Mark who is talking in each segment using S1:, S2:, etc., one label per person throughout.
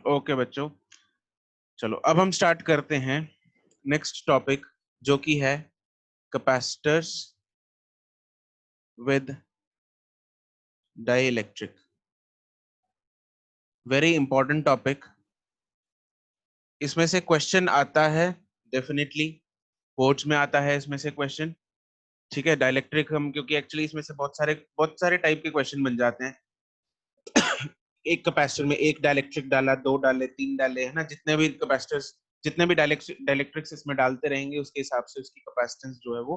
S1: Okay बच्चों, चलो अब हम स्टार्ट करते हैं नेक्स्ट टॉपिक, जो कि है capacitors with dielectric. Very important topic. इसमें से क्वेश्चन आता है डेफिनेटली, बोर्ड्स में आता है इसमें से क्वेश्चन। ठीक है, डाइइलेक्ट्रिक हम क्योंकि एक्चुअली इसमें से बहुत सारे टाइप के क्वेश्चन बन जाते हैं। एक कैपेसिटर में एक डाइइलेक्ट्रिक डाला, दो डाले, तीन डाले, है ना। जितने भी कैपेसिटर्स, जितने भी डाइइलेक्ट्रिक्स इसमें डालते रहेंगे, उसके हिसाब से उसकी कैपेसिटेंस जो है वो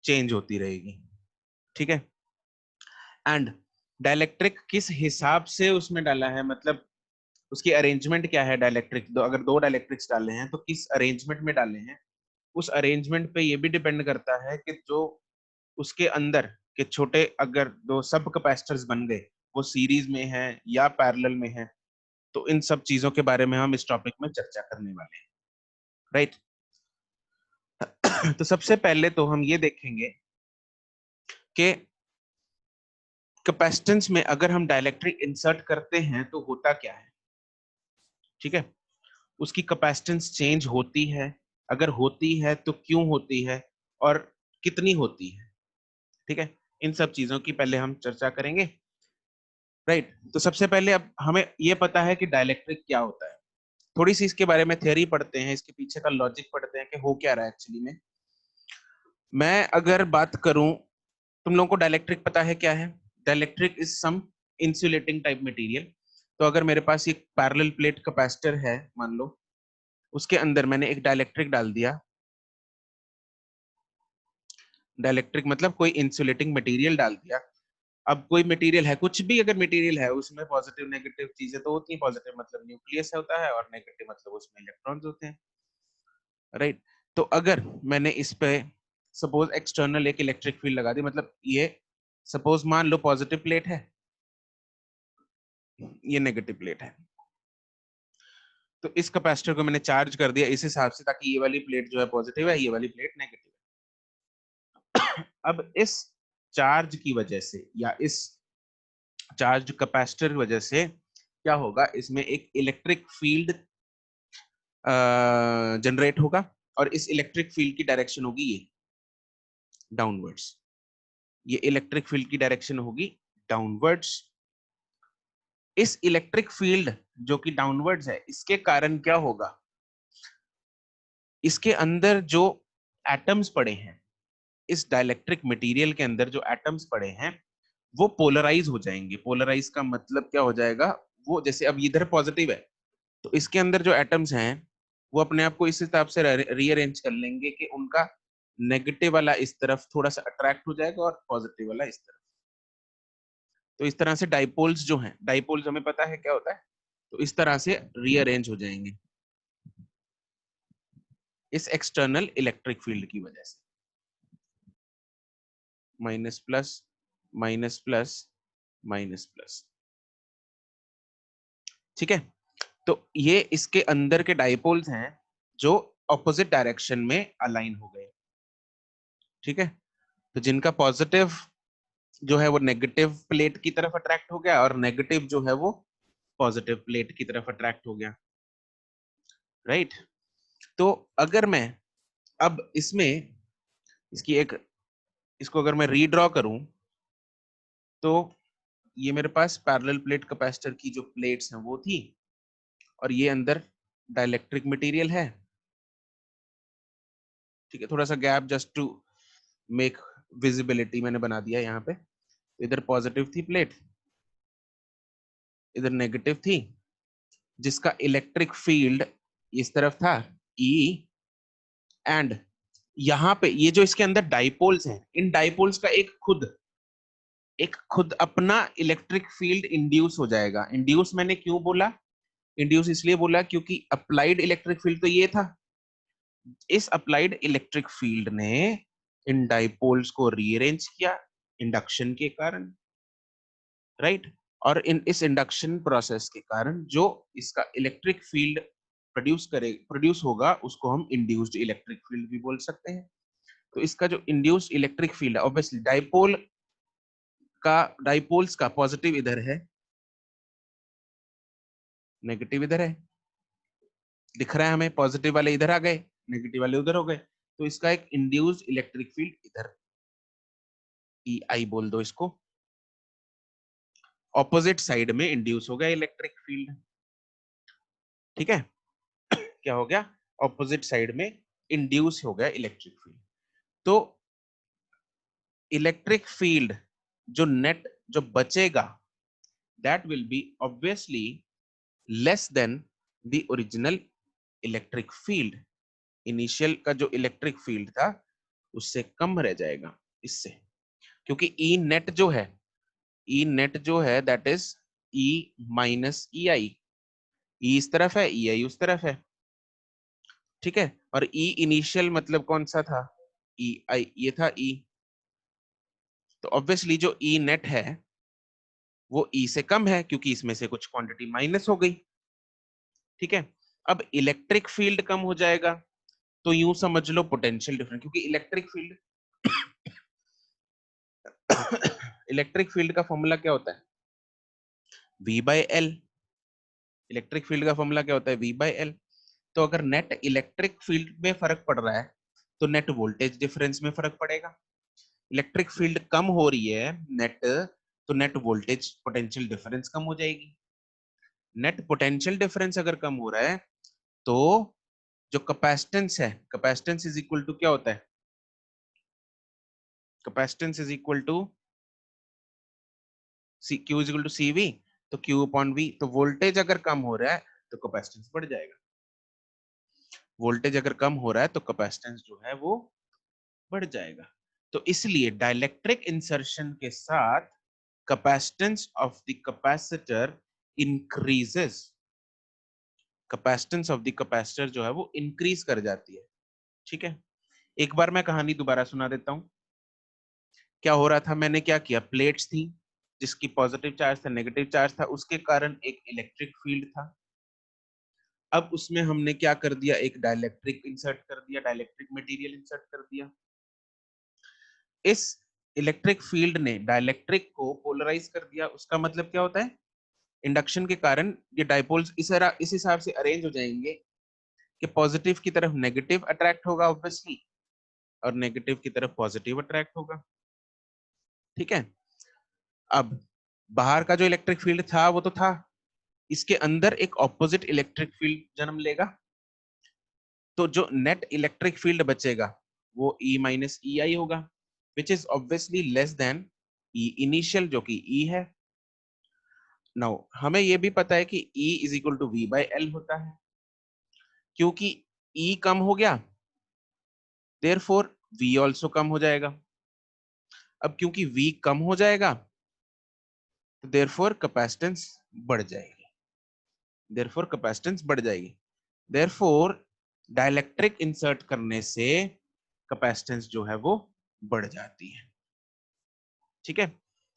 S1: चेंज होती रहेगी। ठीक है, एंड डाइइलेक्ट्रिक किस हिसाब से उसमें डाला है, मतलब उसकी अरेंजमेंट क्या है। डाइइलेक्ट्रिक अगर दो डाइइलेक्ट्रिक्स डाले हैं तो किस अरेंजमेंट में डाले हैं, उस अरेंजमेंट पे ये भी डिपेंड करता है कि जो उसके अंदर के छोटे, अगर दो सब कैपेसिटर्स बन गए, वो सीरीज में है या पैरेलल में है। तो इन सब चीजों के बारे में हम इस टॉपिक में चर्चा करने वाले हैं, राइट। तो सबसे पहले तो हम ये देखेंगे कि कैपेसिटेंस में अगर हम डाइइलेक्ट्रिक इंसर्ट करते हैं तो होता क्या है। ठीक है, उसकी कैपेसिटेंस चेंज होती है, अगर होती है तो क्यों होती है और कितनी होती है। ठीक है, इन सब चीजों की पहले हम चर्चा करेंगे, राइट। तो सबसे पहले अब हमें ये पता है कि डाइइलेक्ट्रिक क्या होता है। थोड़ी सी इसके बारे में थ्योरी पढ़ते हैं, इसके पीछे का लॉजिक पढ़ते हैं कि हो क्या रहा है एक्चुअली में। मैं अगर बात करूं, तुम लोगों को डाइइलेक्ट्रिक पता है क्या है। Dielectric is some insulating type material. तो अगर मेरे पास एक पैरेलल प्लेट कैपेसिटर है, मान लो, उसके अंदर मैंने एक डाइइलेक्ट्रिक डाल दिया। डाइइलेक्ट्रिक मतलब कोई इंसुलेटिंग मटेरियल डाल दिया। अब कोई मटेरियल है, कुछ भी अगर मटेरियल है, उसमें पॉजिटिव नेगेटिव चीजें तो होती हैं। पॉजिटिव मतलब न्यूक्लियस होता है और नेगेटिव मतलब उसमें इलेक्ट्रॉन्स होते हैं, राइट। तो अगर मैंने इस पे सपोज एक्सटर्नल एक इलेक्ट्रिक फील्ड लगा दी, मतलब ये सपोज मान लो पॉजिटिव प्लेट है, ये नेगेटिव प्लेट है, तो इस कैपेसिटर को मैंने चार्ज कर दिया इस हिसाब से, ताकि ये वाली प्लेट जो है पॉजिटिव है, ये वाली प्लेट नेगेटिव है। अब इस चार्ज की वजह से या इस चार्ज कैपेसिटर की वजह से क्या होगा, इसमें एक इलेक्ट्रिक फील्ड जनरेट होगा, और इस इलेक्ट्रिक फील्ड की डायरेक्शन होगी ये डाउनवर्ड्स। ये इलेक्ट्रिक फील्ड की डायरेक्शन होगी डाउनवर्ड्स। इस इलेक्ट्रिक फील्ड जो कि डाउनवर्ड्स है, इसके कारण क्या होगा, इसके अंदर जो एटम्स पड़े हैं, इस डाइइलेक्ट्रिक मटेरियल के अंदर जो एटम्स पड़े हैं, वो पोलराइज हो जाएंगे। पोलराइज का मतलब क्या हो जाएगा, वो जैसे अब इधर पॉजिटिव है, तो इसके अंदर जो एटम्स हैं वो अपने आप को इस हिसाब से रीअरेंज कर लेंगे कि उनका नेगेटिव वाला इस तरफ थोड़ा सा अट्रैक्ट हो जाएगा और पॉजिटिव वाला इस तरफ। तो इस तरह से डाइपोल्स जो हैं, डाइपोल्स हमें पता है क्या होता है, तो इस तरह से रीअरेंज हो जाएंगे इस एक्सटर्नल इलेक्ट्रिक फील्ड की वजह से। Minus plus minus plus minus plus. ठीक है, तो ये इसके अंदर के डाइपोल्स हैं जो ऑपोजिट डायरेक्शन में अलाइन हो गए। ठीक है, तो जिनका पॉजिटिव जो है वो नेगेटिव प्लेट की तरफ अट्रैक्ट हो गया, और नेगेटिव जो है वो पॉजिटिव प्लेट की तरफ अट्रैक्ट हो गया, राइट। तो अगर मैं अब इसमें इसकी एक, इसको अगर मैं रीड्रॉ करूं, तो ये मेरे पास पैरेलल प्लेट कैपेसिटर की जो प्लेट्स हैं वो थी, और ये अंदर डाइइलेक्ट्रिक मटेरियल है। ठीक है, थोड़ा सा gap just to make visibility मैंने बना दिया यहाँ पे। इधर पॉजिटिव थी प्लेट, इधर नेगेटिव थी, जिसका इलेक्ट्रिक फील्ड इस तरफ था E, एंड यहाँ पे ये जो इसके अंदर डाइपोल्स हैं, इन डाइपोल्स का एक खुद अपना इलेक्ट्रिक फील्ड इंड्यूस हो जाएगा। इंड्यूस मैंने क्यों बोला, इंड्यूस इसलिए बोला क्योंकि अप्लाइड इलेक्ट्रिक फील्ड तो ये था। इस अप्लाइड इलेक्ट्रिक फील्ड ने इन डाइपोल्स को रीअरेंज किया इंडक्शन के कारण, राइट। और इस इंडक्शन प्रोसेस के कारण जो इसका इलेक्ट्रिक फील्ड प्रोड्यूस होगा, उसको हम इंड्यूस्ड इलेक्ट्रिक फील्ड भी बोल सकते हैं। तो इसका जो इंड्यूस्ड इलेक्ट्रिक फील्ड है, ऑब्वियसली डाइपोल्स का पॉजिटिव इधर है, नेगेटिव इधर है, दिख रहा है हमें, पॉजिटिव वाले इधर आ गए, नेगेटिव वाले उधर हो गए, तो इसका एक इंड्यूस्ड इलेक्ट्रिक फील्ड इधर, ई आई बोल दो इसको, ऑपोजिट साइड में इंड्यूस हो गया इलेक्ट्रिक फील्ड। ठीक है, क्या हो गया, ऑपोजिट साइड में इंड्यूस हो गया इलेक्ट्रिक फील्ड। तो इलेक्ट्रिक फील्ड जो नेट जो बचेगा, that will be obviously less than the original electric field. Initial का जो इलेक्ट्रिक फील्ड था उससे कम रह जाएगा इससे, क्योंकि ई नेट जो है, ई नेट जो है दैट इज ई माइनस ई आई, ई इस तरफ है, ई आई उस तरफ है। ठीक है, और ई इनिशियल मतलब कौन सा था, ई आई, ये था ई, तो ऑब्वियसली जो ई नेट है वो ई से कम है, क्योंकि इसमें से कुछ क्वांटिटी माइनस हो गई। ठीक है, अब इलेक्ट्रिक फील्ड कम हो जाएगा, तो यूं समझ लो पोटेंशियल डिफरेंस, क्योंकि इलेक्ट्रिक फील्ड इलेक्ट्रिक फील्ड का फॉर्मूला क्या होता है, V by L. Electric field का फॉर्मूला क्या होता है, V बाय एल। तो अगर नेट इलेक्ट्रिक फील्ड में फर्क पड़ रहा है तो नेट वोल्टेज डिफरेंस में फर्क पड़ेगा। इलेक्ट्रिक फील्ड कम हो रही है नेट, तो नेट वोल्टेज पोटेंशियल डिफरेंस कम हो जाएगी। नेट पोटेंशियल डिफरेंस अगर कम हो रहा है तो जो कैपेसिटेंस है, कैपेसिटेंस इज इक्वल टू क्या होता है, capacitance is equal to C, Q is equal to C V, तो क्यू अपॉन वी। तो वोल्टेज अगर कम हो रहा है तो कैपेसिटेंस बढ़ जाएगा, वोल्टेज अगर कम हो रहा है तो कैपेसिटेंस जो है वो बढ़ जाएगा। तो इसलिए डाइलेक्ट्रिक इंसर्शन के साथ capacitance of the capacitor increases, capacitance of the capacitor जो है वो इंक्रीज कर जाती है। ठीक है, एक बार मैं कहानी दोबारा सुना देता हूं। क्या हो रहा था, मैंने क्या किया, प्लेट्स थी जिसकी पॉजिटिव चार्ज था, नेगेटिव चार्ज था, उसके कारण एक इलेक्ट्रिक फील्ड था। अब उसमें हमने क्या कर दिया, एक डाइलेक्ट्रिक इंसर्ट कर दिया, डाइलेक्ट्रिक मटेरियल इंसर्ट कर दिया। इस इलेक्ट्रिक फील्ड ने डाइलेक्ट्रिक को पोलराइज कर दिया। उसका मतलब क्या होता है, इंडक्शन के कारण ये डाइपोल्स इस हिसाब से अरेंज हो जाएंगे कि पॉजिटिव की तरफ नेगेटिव अट्रैक्ट होगा ऑब्वियसली, और नेगेटिव की तरफ पॉजिटिव अट्रैक्ट होगा। ठीक है, अब बाहर का जो इलेक्ट्रिक फील्ड था वो तो था, इसके अंदर एक ऑपोजिट इलेक्ट्रिक फील्ड जन्म लेगा, तो जो नेट इलेक्ट्रिक फील्ड बचेगा वो E माइनस ई आई होगा, which is obviously less than E initial जो कि E है। नाउ हमें ये भी पता है कि E is equal to V by L होता है, क्योंकि E कम हो गया देयरफॉर V ऑल्सो कम हो जाएगा। अब क्योंकि V कम हो जाएगा तो देयरफॉर कैपेसिटेंस बढ़ जाएगी, देयरफॉर कैपेसिटेंस बढ़ जाएगी, देयरफॉर डाइलेक्ट्रिक इंसर्ट करने से कैपेसिटेंस जो है वो बढ़ जाती है। ठीक है,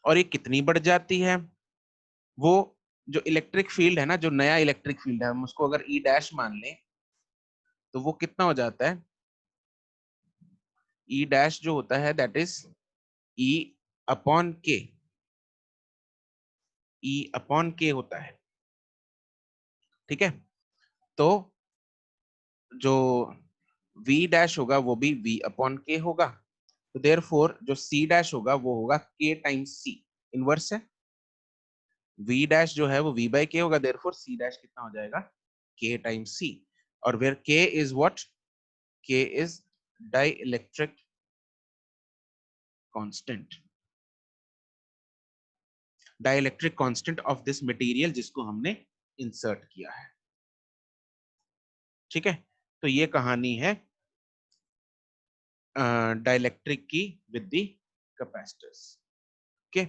S1: और ये कितनी बढ़ जाती है, वो जो इलेक्ट्रिक फील्ड है ना, जो नया इलेक्ट्रिक फील्ड है, हम उसको अगर ई डैश मान लें तो वो कितना हो जाता है, ई डैश जो होता है दैट इज ई अपॉन के, ई अपॉन के होता है। ठीक है, तो जो v डैश होगा वो भी v अपॉन के होगा, तो देयरफॉर जो c डैश होगा वो होगा k टाइम्स c, इनवर्स है। v डैश जो है वो v बाय k होगा, देयरफॉर c डैश कितना हो जाएगा, k टाइम्स c, और where k is what, k is dielectric constant, dielectric constant of this material जिसको हमने इंसर्ट किया है। ठीक है, तो ये कहानी है डाइइलेक्ट्रिक की विद द कैपेसिटर्स। ओके,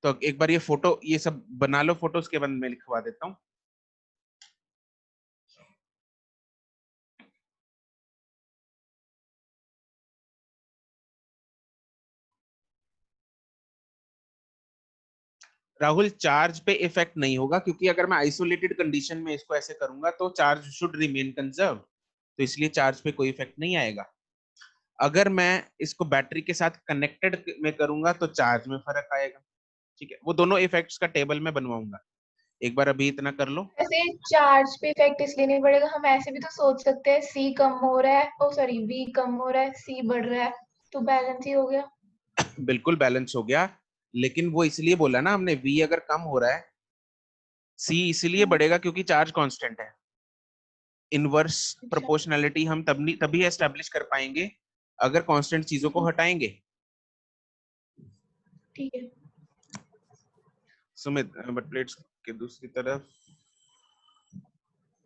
S1: तो एक बार ये फोटो ये सब बना लो फोटो, उसके बाद मैं लिखवा देता हूँ। राहुल, चार्ज पे इफेक्ट नहीं होगा, क्योंकि अगर मैं आइसोलेटेड कंडीशन में इसको ऐसे करूंगा तो चार्ज शुड रिमेन कंजर्व, तो इसलिए चार्ज पे कोई इफेक्ट नहीं आएगा। अगर मैं इसको बैटरी के साथ कनेक्टेड में करूंगा तो चार्ज में फर्क आएगा। ठीक है, वो दोनों इफेक्ट्स का टेबल में बनवाऊंगा, एक बार अभी इतना कर लो।
S2: ऐसे चार्ज पे इफेक्ट इसलिए नहीं पड़ेगा, हम ऐसे भी तो सोच सकते हैं सी कम हो रहा है, ओ सॉरी वी कम हो रहा है, सी बढ़ रहा है, तो बैलेंस ही हो गया।
S1: बिल्कुल बैलेंस हो गया, लेकिन वो इसलिए बोला ना हमने, वी अगर कम हो रहा है, सी इसलिए बढ़ेगा क्योंकि चार्ज कांस्टेंट है। इनवर्स
S2: अच्छा
S1: प्रोपोर्शनैलिटी हम तभी एस्टेब्लिश कर पाएंगे अगर कांस्टेंट चीजों को हटाएंगे।
S2: ठीक है
S1: सुमित, बट प्लेट्स के दूसरी तरफ,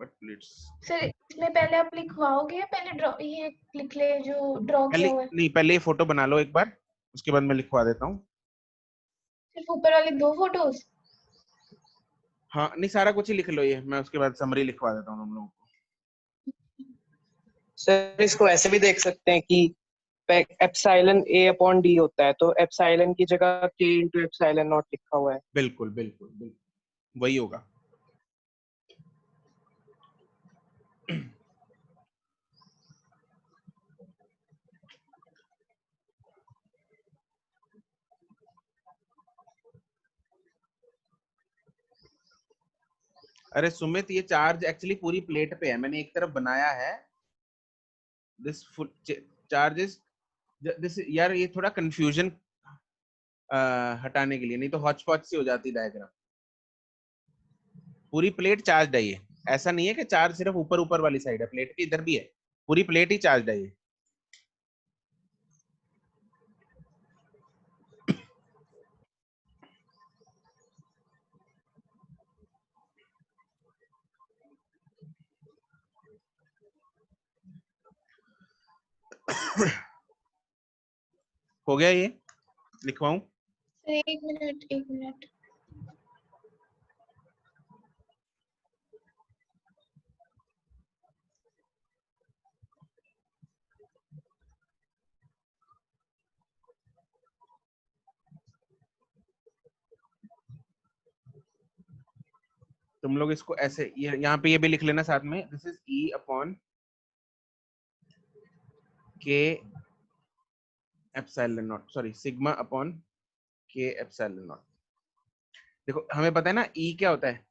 S1: बट प्लेट्स
S2: सर। इसमें पहले आप लिखवाओगे या पहले ड्रॉ ये लिख ले जो ड्रॉ
S1: पहले
S2: किया हुआ है?
S1: नहीं, पहले ये फोटो बना लो एक बार, उसके बाद मैं लिखवा देता हूँ।
S2: सिर्फ ऊपर वाले 2 फोटोज?
S1: हाँ नहीं, सारा कुछ ही लिख लो, ये मैं उसके बाद समरी लिखवा देता हूँ तुम लोगों को।
S3: सर इसको ऐसे भी देख सकते हैं कि एप्सिलॉन ए अपॉन डी होता है, तो एप्सिलॉन की जगह के इंटू एप्सिलॉन नॉट लिखा हुआ है।
S1: बिल्कुल बिल्कुल बिल्कुल वही होगा। अरे सुमित, ये चार्ज एक्चुअली पूरी प्लेट पे है, मैंने एक तरफ बनाया है। दिस फुल चार्जेस, दिस यार ये थोड़ा कंफ्यूजन हटाने के लिए, नहीं तो हॉच पॉच सी हो जाती डायग्राम। पूरी प्लेट चार्ज है ये, ऐसा नहीं है कि चार्ज सिर्फ ऊपर ऊपर वाली साइड है, प्लेट के इधर भी है, पूरी प्लेट ही चार्ज है ये। हो गया ये, लिखवाऊं?
S2: सर एक मिनट एक मिनट।
S1: तुम लोग इसको ऐसे, ये यहाँ पे ये भी लिख लेना साथ में, दिस इज ई अपॉन के epsilon not, sorry sigma upon के एप्सिलॉन नॉट। देखो हमें पता है ना ई क्या होता है,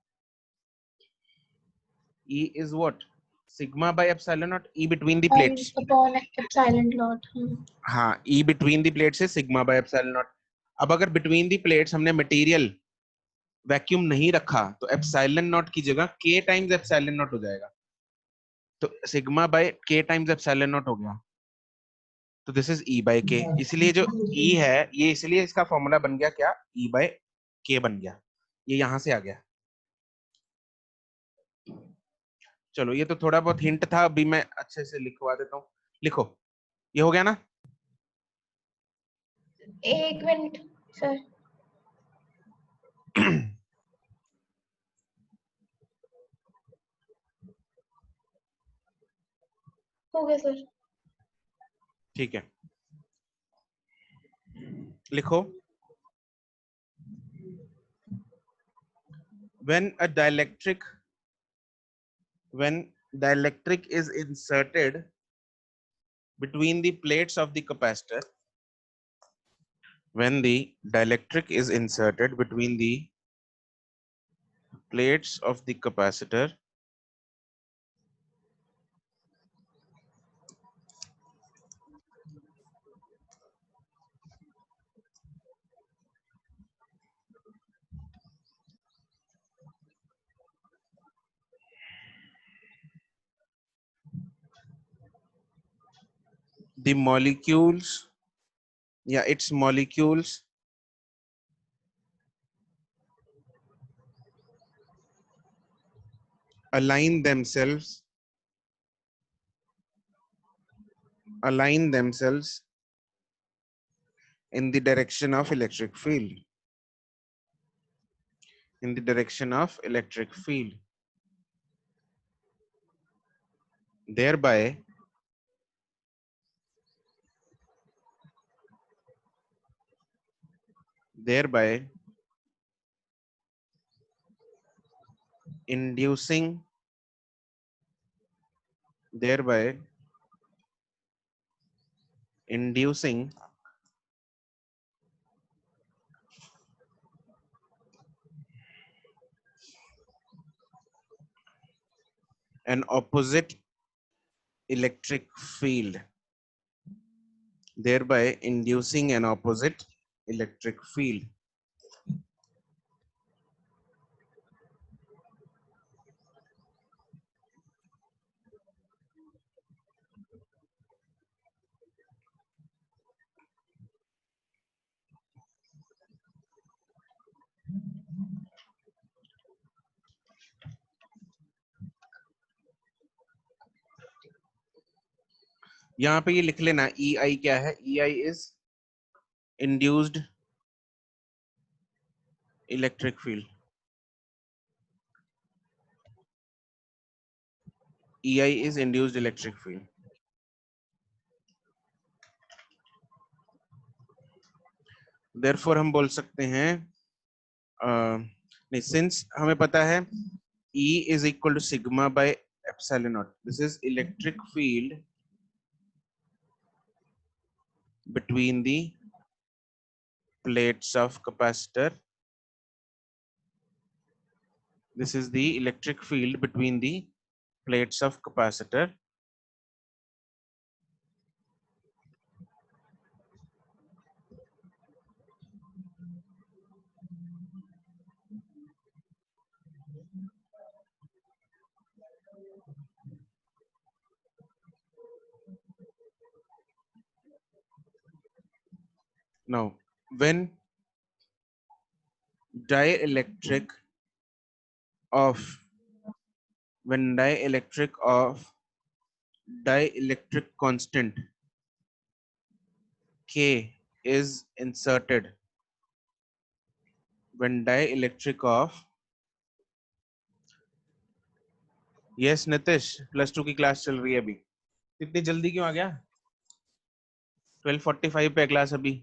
S1: E is what, sigma by epsilon not, E between the
S2: और
S1: प्लेट्स।
S2: Upon epsilon not.
S1: हाँ, ई बिटवीन द प्लेट्स है सिग्मा बाय एप्सिलॉन नॉट। अब अगर बिटवीन द प्लेट्स हमने मटेरियल वैक्यूम नहीं रखा तो एप्सिलॉन नॉट की जगह के टाइम्स एप्सिलॉन नॉट हो जाएगा, तो सिग्मा बाय के टाइम्स एप्सिलॉन नॉट हो गया, तो दिस इज ई बाय के। इसलिए जो ई है ये, इसलिए इसका फॉर्मूला बन गया क्या, ई बाय के बन गया, ये यहां से आ गया। चलो ये तो थोड़ा बहुत हिंट था, अभी मैं अच्छे से लिखवा देता हूँ। लिखो, ये हो गया ना?
S2: एक मिनट सर। हो गया सर।
S1: ठीक है, लिखो। when a dielectric when dielectric is inserted between the plates of the capacitor, when the dielectric is inserted between the plates of the capacitor, the molecules, yeah, its molecules align themselves in the direction of electric field, in the direction of electric field, thereby inducing thereby inducing an opposite electric field, thereby inducing an opposite electric field. यहाँ पे ये लिख लेना EI क्या है. EI is induced electric field. EI is induced electric field. Therefore हम बोल सकते हैं नहीं, since हमें पता है E is equal to sigma by epsilon naught. This is electric field between the plates of capacitor. This is the electric field between the plates of capacitor. Now, when dielectric of dielectric constant K is inserted, when dielectric of, yes Nitish, +2 की class चल रही है अभी. इतनी जल्दी क्यों आ गया? 12:45 पे क्लास अभी.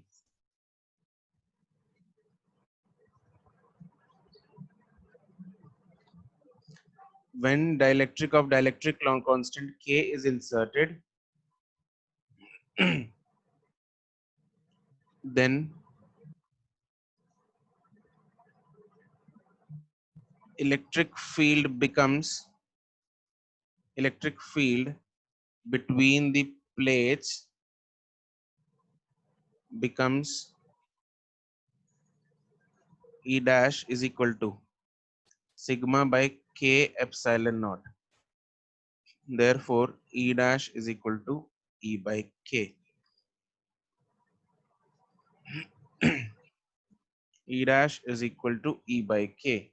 S1: When dielectric of dielectric constant K is inserted, then electric field between the plates becomes E dash is equal to sigma by K epsilon naught. Therefore, E dash is equal to E by K. E dash is equal to E by K.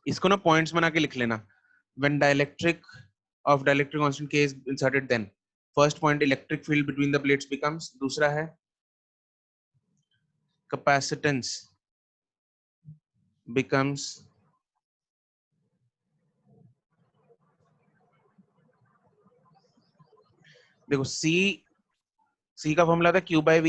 S1: इसको ना points बना के लिख लेना. When dielectric of dielectric constant K is inserted, then first point electric field between the plates becomes, दूसरा है capacitance becomes देखो C का फॉर्मूला था Q by V.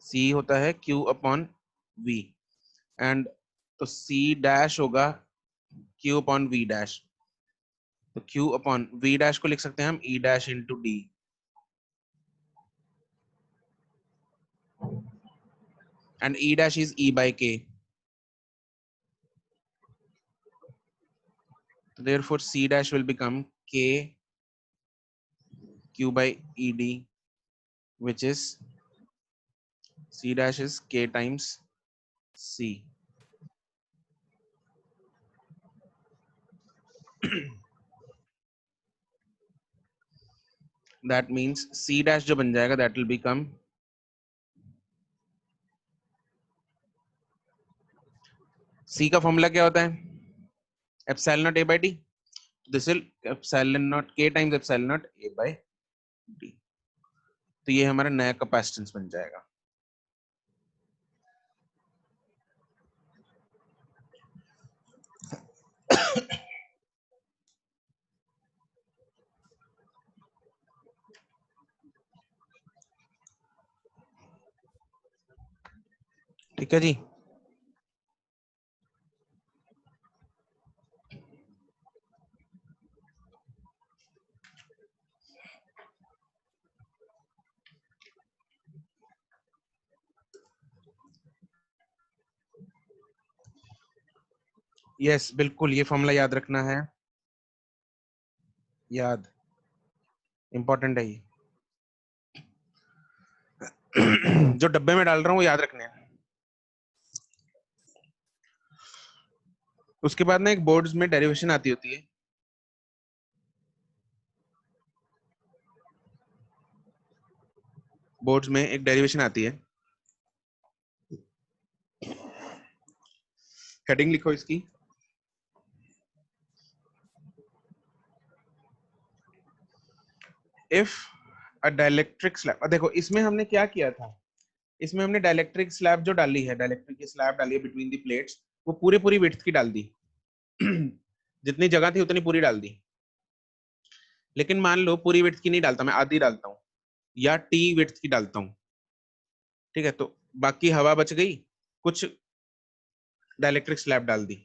S1: C होता है Q upon V एंड तो C डैश होगा Q upon V dash. तो Q upon V डैश को लिख सकते हैं हम E dash into D. And E dash is E by K. Therefore, C dash will become K Q by ED, which is C dash is K times C. That means C dash जो बन जाएगा, that will become C का formula क्या होता है? Epsilon naught A by D. This will epsilon naught K times epsilon naught A by D. तो ये हमारा नया कैपेसिटेंस बन जाएगा. ठीक है जी. यस बिल्कुल, ये फॉर्मूला याद रखना है, याद इंपॉर्टेंट है ये। जो डब्बे में डाल रहा हूँ वो याद रखने हैं। उसके बाद ना एक बोर्ड्स में डेरिवेशन आती होती है, बोर्ड्स में एक डेरिवेशन आती है, हेडिंग लिखो इसकी, इफ अ डाइलेक्ट्रिक स्लैब। देखो इसमें हमने क्या किया था, इसमें हमने डाइलेक्ट्रिक स्लैब जो डाली है, डाइलेक्ट्रिक की स्लैब डाली है बिटवीन दी प्लेट्स, वो पूरी पूरी विड्थ की डाल दी। जितनी जगह थी उतनी पूरी डाल दी। लेकिन मान लो पूरी विड्थ की नहीं डालता, मैं आधी डालता हूँ या टी विड्थ की डालता हूँ, ठीक है, तो बाकी हवा बच गई, कुछ डाइलेक्ट्रिक स्लैब डाल दी,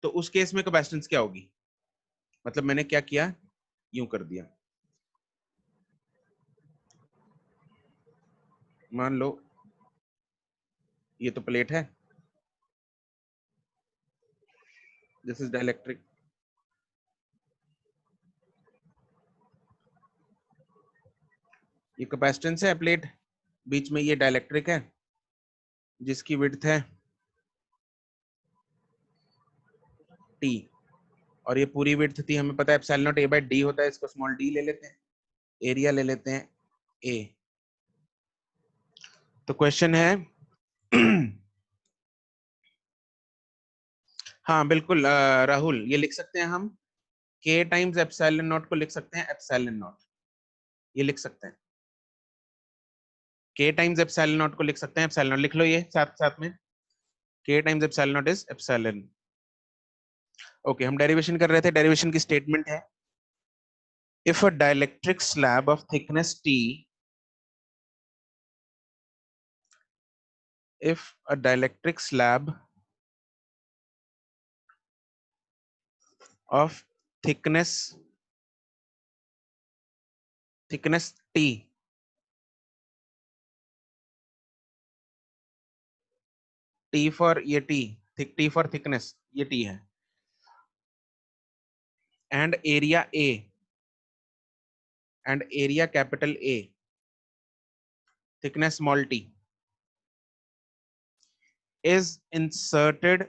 S1: तो उस केस में कैपेसिटेंस क्या होगी? मतलब मैंने क्या किया, यूं कर दिया, मान लो ये तो प्लेट है, दिस इज डाइलेक्ट्रिक, ये कैपेसिटेंस है प्लेट, बीच में ये डाइलेक्ट्रिक है जिसकी विड्थ है टी, और ये पूरी विड्थ थी, हमें पता है epsilon naught A by D होता है, इसको स्मॉल डी ले लेते हैं, एरिया ले लेते हैं ए। तो क्वेश्चन है हाँ बिल्कुल राहुल, ये लिख सकते हैं हम, के टाइम्स एप्सिलॉन नॉट को लिख सकते हैं एप्सिलॉन नॉट, ये लिख सकते हैं, के टाइम्स एप्सिलॉन नॉट को लिख सकते हैं एप्सिलॉन नॉट, लिख लो ये साथ साथ में, के times epsilon not is epsilon. Okay, हम डेरिवेशन कर रहे थे, डेरिवेशन की स्टेटमेंट है, if a dielectric slab of thickness T, if a dielectric slab of thickness t, t for ये t, t for thickness ये t है, and area A, and area capital A, thickness small t, is inserted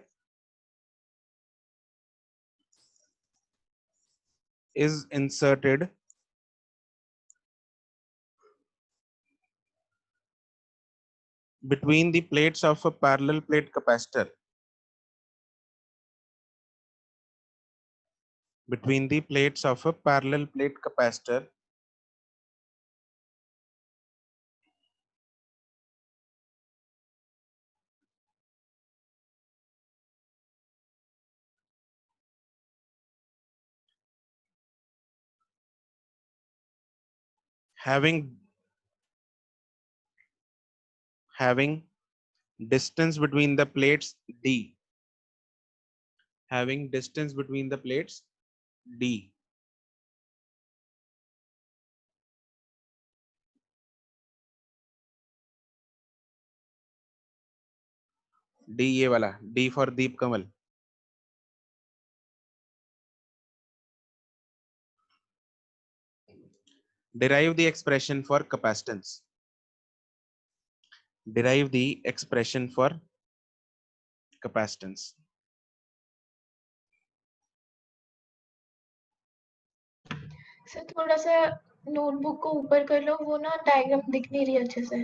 S1: between the plates of a parallel plate capacitor, between the plates of a parallel plate capacitor having distance between the plates d, having distance between the plates d, d ये वाला d for Deep Kamal, derive the expression for capacitance, derive the expression for capacitance।
S2: Sir थोड़ा सा notebook को ऊपर कर लो, वो ना diagram दिख नहीं रही अच्छे से।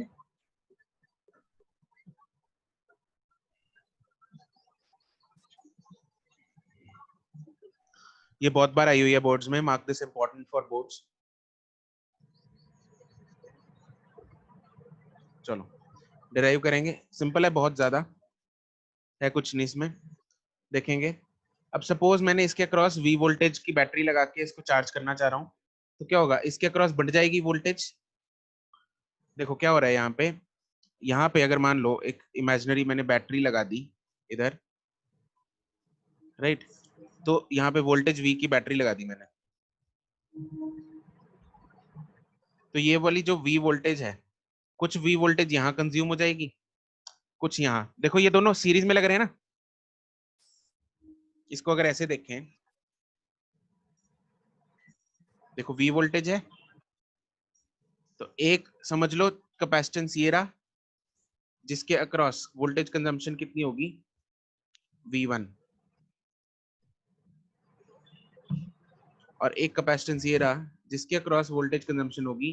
S1: ये बहुत बार आई हुई है बोर्ड्स में, mark this important for boards. चलो डिराइव करेंगे, सिंपल है, बहुत ज्यादा है कुछ नहीं इसमें, देखेंगे। अब सपोज मैंने इसके अक्रॉस V वोल्टेज की बैटरी लगा के इसको चार्ज करना चाह रहा हूँ, तो क्या होगा, इसके अक्रॉस बढ़ जाएगी वोल्टेज। देखो क्या हो रहा है यहाँ पे अगर मान लो एक इमेजिनरी मैंने बैटरी लगा दी इधर, राइट, तो यहाँ पे वोल्टेज V की बैटरी लगा दी मैंने, तो ये वाली जो V वोल्टेज है, कुछ V वोल्टेज यहाँ कंज्यूम हो जाएगी, कुछ यहाँ, देखो ये दोनों सीरीज में लग रहे हैं ना, इसको अगर ऐसे देखें, देखो V वोल्टेज है, तो एक समझ लो कैपेसिटेंस ये रहा, जिसके अक्रॉस वोल्टेज कंजम्पशन कितनी होगी, V1, और एक कैपेसिटेंस ये रहा जिसके अक्रॉस वोल्टेज कंजम्पशन होगी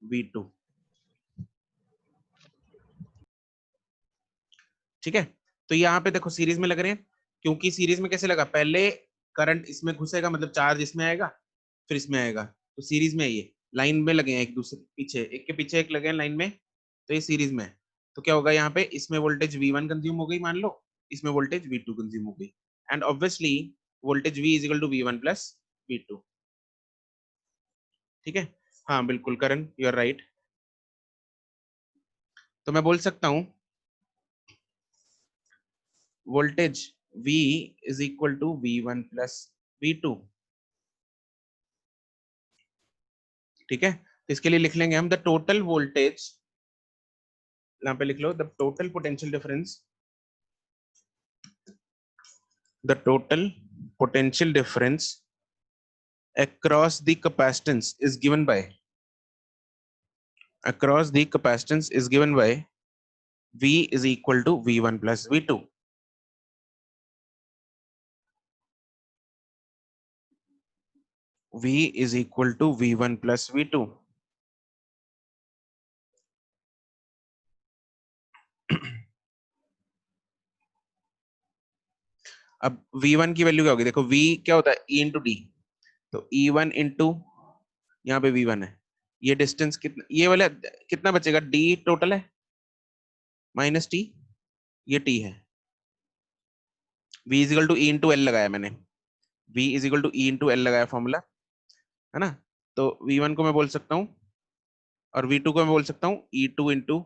S1: V2। ठीक है, तो यहाँ पे देखो सीरीज में लग रहे हैं, क्योंकि सीरीज में कैसे लगा, पहले करंट इसमें घुसेगा, मतलब चार्ज इसमें आएगा, फिर इसमें आएगा, तो सीरीज में ये लाइन में लगे हैं, एक दूसरे पीछे, एक के पीछे एक लगे हैं लाइन में, तो ये सीरीज में है। तो क्या होगा यहाँ पे, इसमें वोल्टेज V1 कंज्यूम हो गई मान लो, इसमें वोल्टेज V2 कंज्यूम हो गई, and obviously voltage V is equal to V1 plus V2। ठीक है, हाँ बिल्कुल करण, यू आर राइट। तो मैं बोल सकता हूँ voltage V is equal to V1 plus V2। ठीक है, तो इसके लिए लिख लेंगे हम द टोटल वोल्टेज, यहाँ पे लिख लो the total potential difference, the total potential difference across the capacitance is given by, across the capacitance is given by V is equal to V1 plus V2। V is equal to V1 plus V2। अब V1 की value क्या होगी, देखो V क्या होता है, E into D, तो E1 into, यहाँ पे V1 है, ये डिस्टेंस कितना, ये वाला कितना बचेगा, D टोटल है माइनस T, ये T है, V is equal to E into L लगाया मैंने, V is equal to E into L लगाया फॉर्मूला, है ना। तो V1 को मैं बोल सकता हूँ, और V2 को मैं बोल सकता हूँ E2 इंटू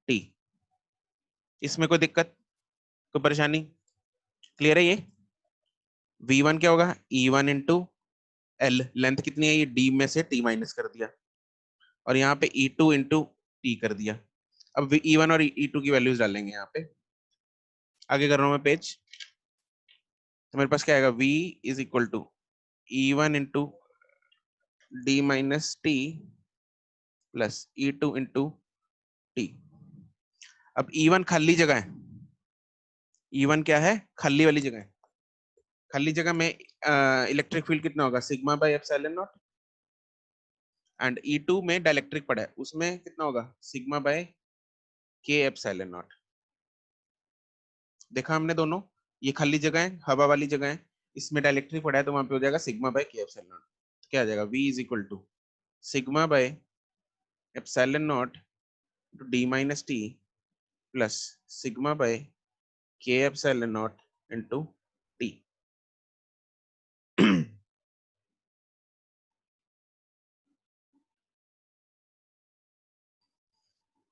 S1: टी। इसमें कोई दिक्कत, कोई परेशानी, क्लियर है ये। V1 क्या होगा, E1 इंटू एल, लेंथ कितनी है, ये D में से T माइनस कर दिया, और यहाँ पे E2 इंटू टी कर दिया। अब E1 और E2 की वैल्यूज डालेंगे यहाँ पे, आगे कर रहा हूँ मैं पेज। तो मेरे पास क्या आएगा, V is equal to E1 into D minus T plus E2 into T. अब E1 खाली जगह है, E1 क्या है, खाली वाली जगह है, खाली जगह में इलेक्ट्रिक फील्ड कितना होगा, sigma by epsilon not, and E2 में डाइलेक्ट्रिक पड़ा है, उसमें कितना होगा, sigma by K epsilon not. देखा हमने दोनों, ये खाली जगह है, हवा वाली जगह है, इसमें डाइलेक्ट्रिक पड़ा है, तो वहां पे हो जाएगा sigma by K epsilon naught. क्या आ जाएगा, V is equal to sigma by epsilon naught to D minus T plus sigma by K epsilon naught into T.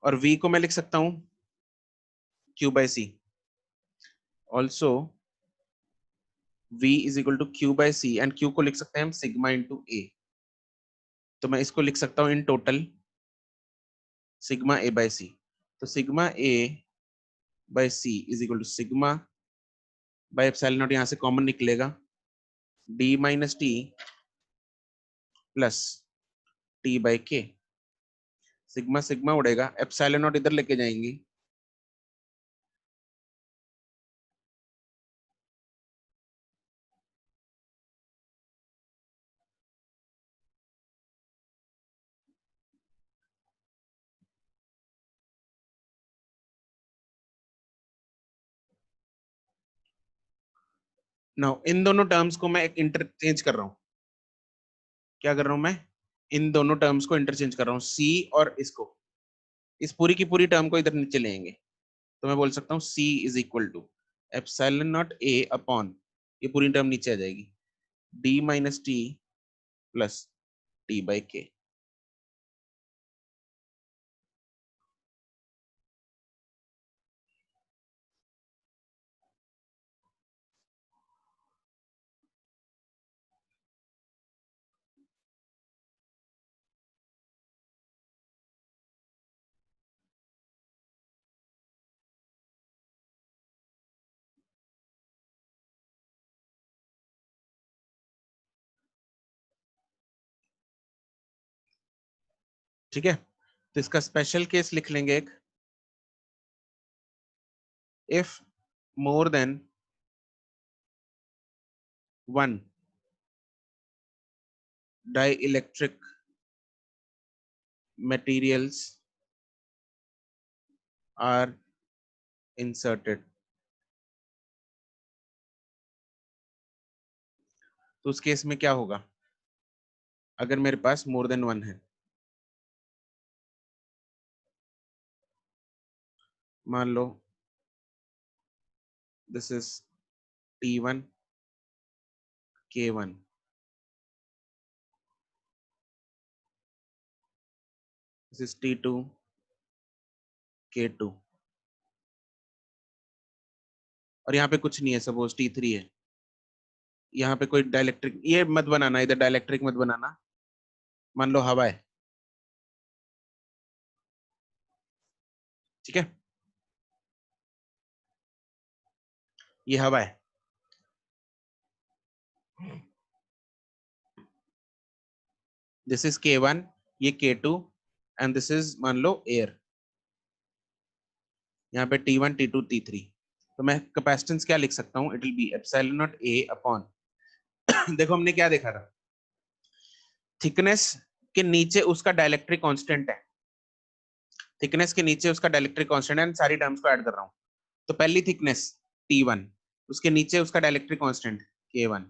S1: और V को मैं लिख सकता हूं Q by C, also V is equal to Q by C, and Q को लिख सकते हैं हम सिग्मा इंटू ए। तो मैं इसको लिख सकता हूं in total sigma A by C. तो sigma A by C is equal to sigma by epsilon naught, यहाँ से कॉमन निकलेगा, D minus T plus T by K, sigma sigma उड़ेगा, एप्सिलॉन नॉट इधर लेके जाएंगे, नाउ इन दोनों terms को मैं इंटरचेंज कर रहा हूँ। क्या कर रहा हूं मैं, इन दोनों टर्म्स को इंटरचेंज कर रहा हूँ, सी और इसको, इस पूरी की पूरी टर्म को इधर नीचे ले आएंगे, तो मैं बोल सकता हूँ C is equal to epsilon naught A upon, ये पूरी टर्म नीचे आ जाएगी, D minus T plus T by K. ठीक है, तो इसका स्पेशल केस लिख लेंगे एक, if more than 1 dielectric materials are inserted, तो उस केस में क्या होगा अगर मेरे पास मोर देन 1 है। मान लो this is T1 K1, this is T2 K2, और यहाँ पे कुछ नहीं है, सपोज T3 है। यहाँ पे कोई डाइलेक्ट्रिक, ये मत बनाना, इधर डाइलेक्ट्रिक मत बनाना, मान लो हवा है, ठीक है, ये हवा है, दिस इज K1, ये K2, एंड दिस इज मान लो एयर, यहाँ पे T1 T2 T3। तो मैं कैपेसिटेंस क्या लिख सकता हूँ, it will be epsilon not A upon देखो हमने क्या देखा था, थिकनेस के नीचे उसका डाइलेक्ट्रिक कांस्टेंट है, थिकनेस के नीचे उसका डाइलेक्ट्रिक कांस्टेंट है, सारी टर्म्स को ऐड कर रहा हूँ। तो पहली थिकनेस T1, उसके नीचे उसका डाइलेक्ट्रिक कांस्टेंट K1,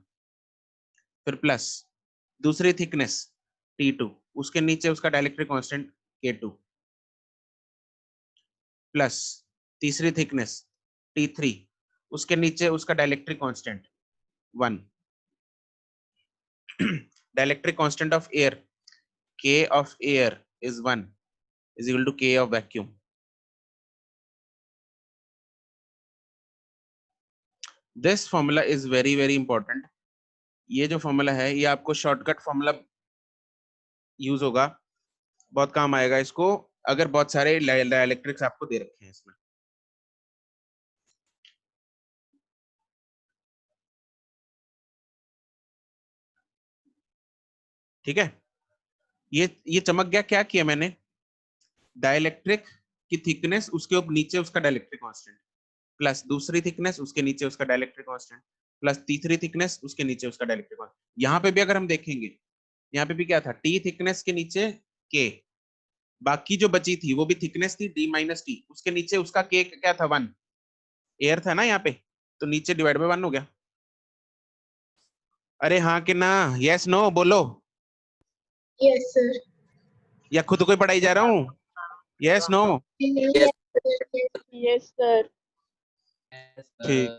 S1: फिर प्लस दूसरी थिकनेस T2, उसके नीचे उसका डाइलेक्ट्रिक कांस्टेंट K2, प्लस तीसरी थिकनेस T3, उसके नीचे उसका dielectric constant 1, dielectric constant of air K of air is 1 is equal to K of vacuum. This formula is very very important. ये जो फॉर्मूला है ये आपको शॉर्टकट फॉर्मूला यूज होगा, बहुत काम आएगा इसको, अगर बहुत सारे डाइलेक्ट्रिक्स आपको दे रखे हैं इसमें। ठीक है, ये चमक गया, क्या किया मैंने, डाइलेक्ट्रिक की थिकनेस उसके ऊपर नीचे उसका डाइलेक्ट्रिक कांस्टेंट, प्लस दूसरी थिकनेस उसके नीचे उसका डाइलेक्ट्रिक कांस्टेंट, प्लस तीसरी थिकनेस उसके नीचे उसका डाइलेक्ट्रिक कांस्टेंट। यहाँ पे भी अगर हम देखेंगे, यहाँ पे भी क्या था, T थिकनेस के नीचे K, बाकी जो बची थी वो भी थिकनेस थी D माइनस T, उसके नीचे उसका K क्या था 1, एयर था ना यहाँ पे, तो नीचे डिवाइड बाय 1 हो गया। अरे हाँ कि ना, यस नो बोलो,
S2: यस सर।
S1: या खुद को ही पढ़ाई जा रहा हूँ, यस नो।
S2: Yes sir.
S1: ठीक,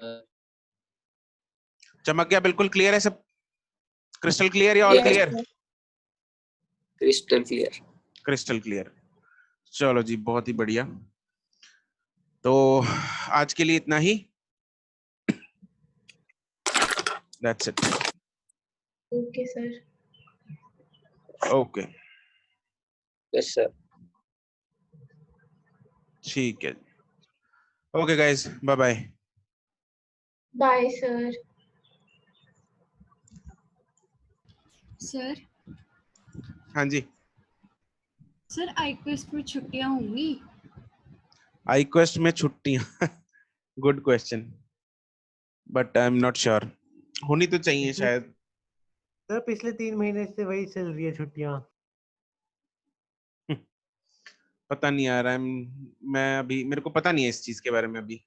S1: चमक गया, बिल्कुल क्लियर है सब, क्रिस्टल क्लियर या all clear?
S4: Crystal clear,
S1: crystal clear. चलो जी, बहुत ही बढ़िया। तो आज के लिए इतना ही, that's it.
S2: Okay sir.
S1: Okay,
S4: yes sir,
S1: ठीक है, okay guys, bye bye.
S2: Bye sir.
S5: Sir
S1: हाँ जी,
S5: सर आईक्वेस्ट में छुट्टियां होंगी?
S1: आईक्वेस्ट में छुट्टियां good question, but I am not sure, होनी तो चाहिए शायद।
S6: सर पिछले 3 महीने से वही चल रही है छुट्टियां।
S1: पता नहीं यार, मैं अभी, मेरे को पता नहीं है इस चीज के बारे में अभी।